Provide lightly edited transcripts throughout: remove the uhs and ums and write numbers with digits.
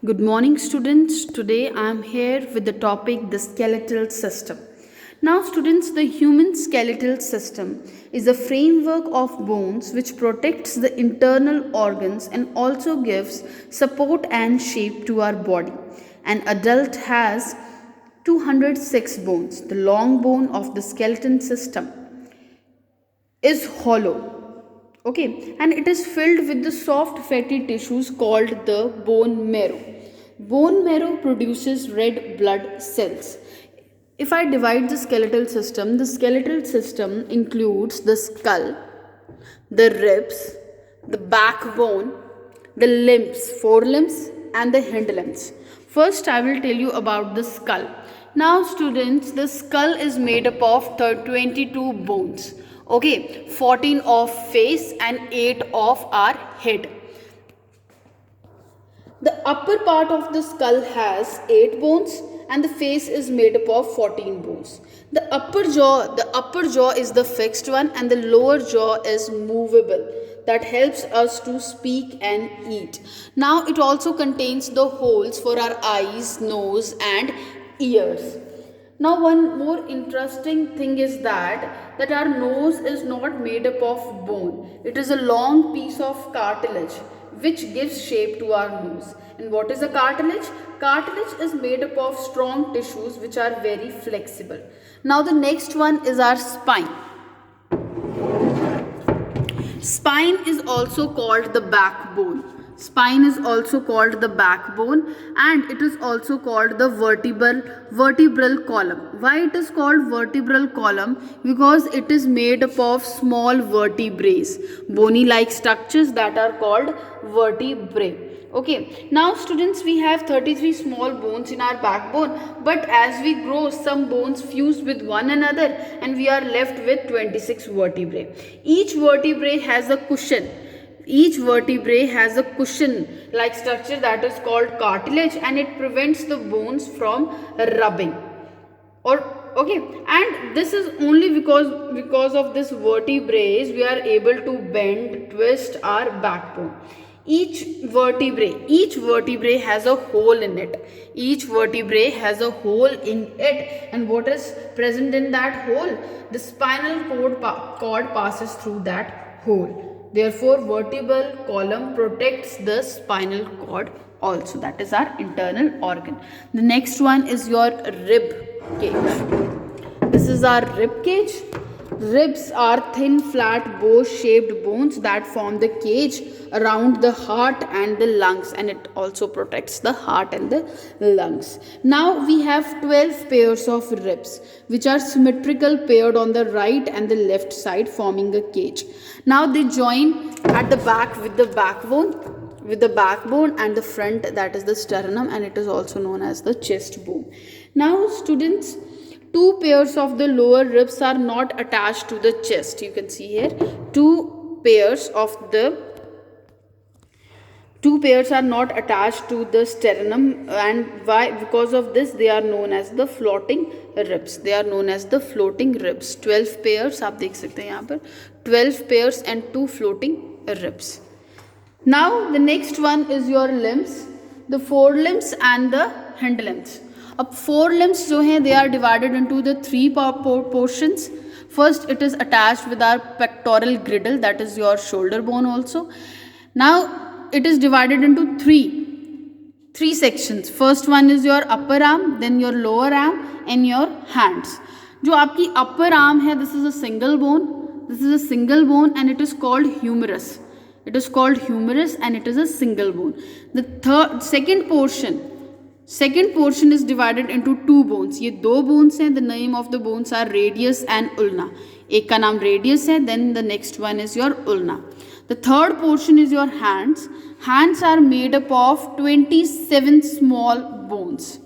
Good morning, students. Today I am here with the topic the skeletal system. Now, students, the human skeletal system is a framework of bones which protects the internal organs and also gives support and shape to our body. An adult has 206 bones. The long bone of the skeleton system is hollow, okay, and it is filled with the soft fatty tissues called the bone marrow. Bone marrow produces red blood cells. If I divide the skeletal system includes the skull, the ribs, the backbone, the limbs, forelimbs, and the hind limbs. First, I will tell you about the skull. Now, students, the skull is made up of 22 bones. Okay, 14 of face and 8 of our head. The upper part of the skull has 8 bones and the face is made up of 14 bones. The upper jaw is the fixed one and the lower jaw is movable. That helps us to speak and eat. Now it also contains the holes for our eyes, nose and ears. Now one more interesting thing is that our nose is not made up of bone. It is a long piece of cartilage which gives shape to our nose. And what is a cartilage? Cartilage is made up of strong tissues which are very flexible. Now the next one is our spine. Spine is also called the backbone. Spine is also called the backbone and it is also called the vertebral column. Why it is called vertebral column? Because it is made up of small vertebrae, bony like structures that are called vertebrae. Okay, now students, we have 33 small bones in our backbone, but as we grow, some bones fuse with one another and we are left with 26 vertebrae. Each vertebrae has a cushion. Each vertebrae has a cushion like structure that is called cartilage and it prevents the bones from rubbing. Okay, and this is only because of this vertebrae we are able to bend, twist our backbone. Each vertebrae has a hole in it. Each vertebrae has a hole in it, and what is present in that hole? The spinal cord passes through that hole. Therefore, vertebral column protects the spinal cord also. That is our internal organ. The next one is your rib cage. This is our rib cage. Ribs are thin, flat, bow-shaped bones that form the cage around the heart and the lungs, and it also protects the heart and the lungs. Now we have 12 pairs of ribs which are symmetrical, paired on the right and the left side, forming a cage. Now they join at the back with the backbone and the front, that is the sternum, and it is also known as the chest bone. Now students, 2 pairs of the lower ribs are not attached to the chest. You can see here 2 pairs are not attached to the sternum, and why? Because of this they are known as the floating ribs. 12 pairs आप देख सकते हैं यहाँ पर 12 pairs and 2 floating ribs. Now the next one is your limbs, the forelimbs and the hind limbs. अब forelimbs जो हैं they are divided into the 3 portions. First, it is attached with our pectoral girdle, that is your shoulder bone also. Now it is divided into three sections. First one is your upper arm, then your lower arm and your hands. जो आपकी upper arm है, this is a single bone and it is called humerus. It is called humerus and it is a single bone. The second portion is divided into 2 bones. ये 2 bones हैं. The name of the bones are radius and ulna. एक का नाम radius है, then the next one is your ulna. The third portion is your hands. Hands are made up of 27 small bones.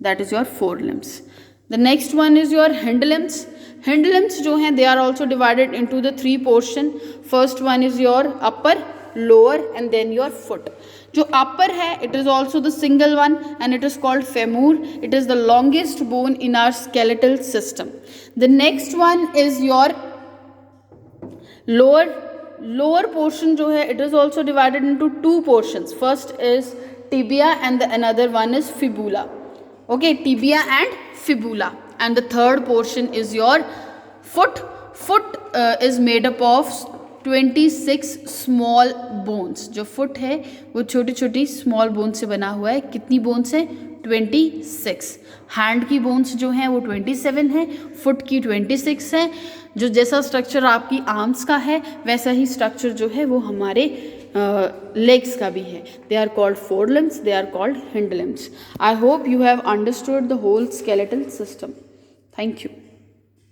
That is your forelimbs. The next one is your hind limbs. Hind limbs जो हैं they are also divided into the 3 portion. First one is your upper, lower and then your foot. जो upper है, it is also the single one and it is called femur. It is the longest bone in our skeletal system. The next one is your lower portion जो है, it is also divided into 2 portions. First is tibia and the another one is fibula. Okay, tibia and fibula. And the third portion is your foot. Foot is made up of 26 small bones. जो foot है वो छोटी छोटी small bone से बना हुआ है. कितनी बोन्स है? 26. हैंड की बोन्स जो हैं वो 27 है, फुट की 26 है. जो जैसा स्ट्रक्चर आपकी आर्म्स का है वैसा ही स्ट्रक्चर जो है वो हमारे legs का भी है. They are called forelimbs, they are called hind limbs. I hope you have understood the whole skeletal system. Thank you.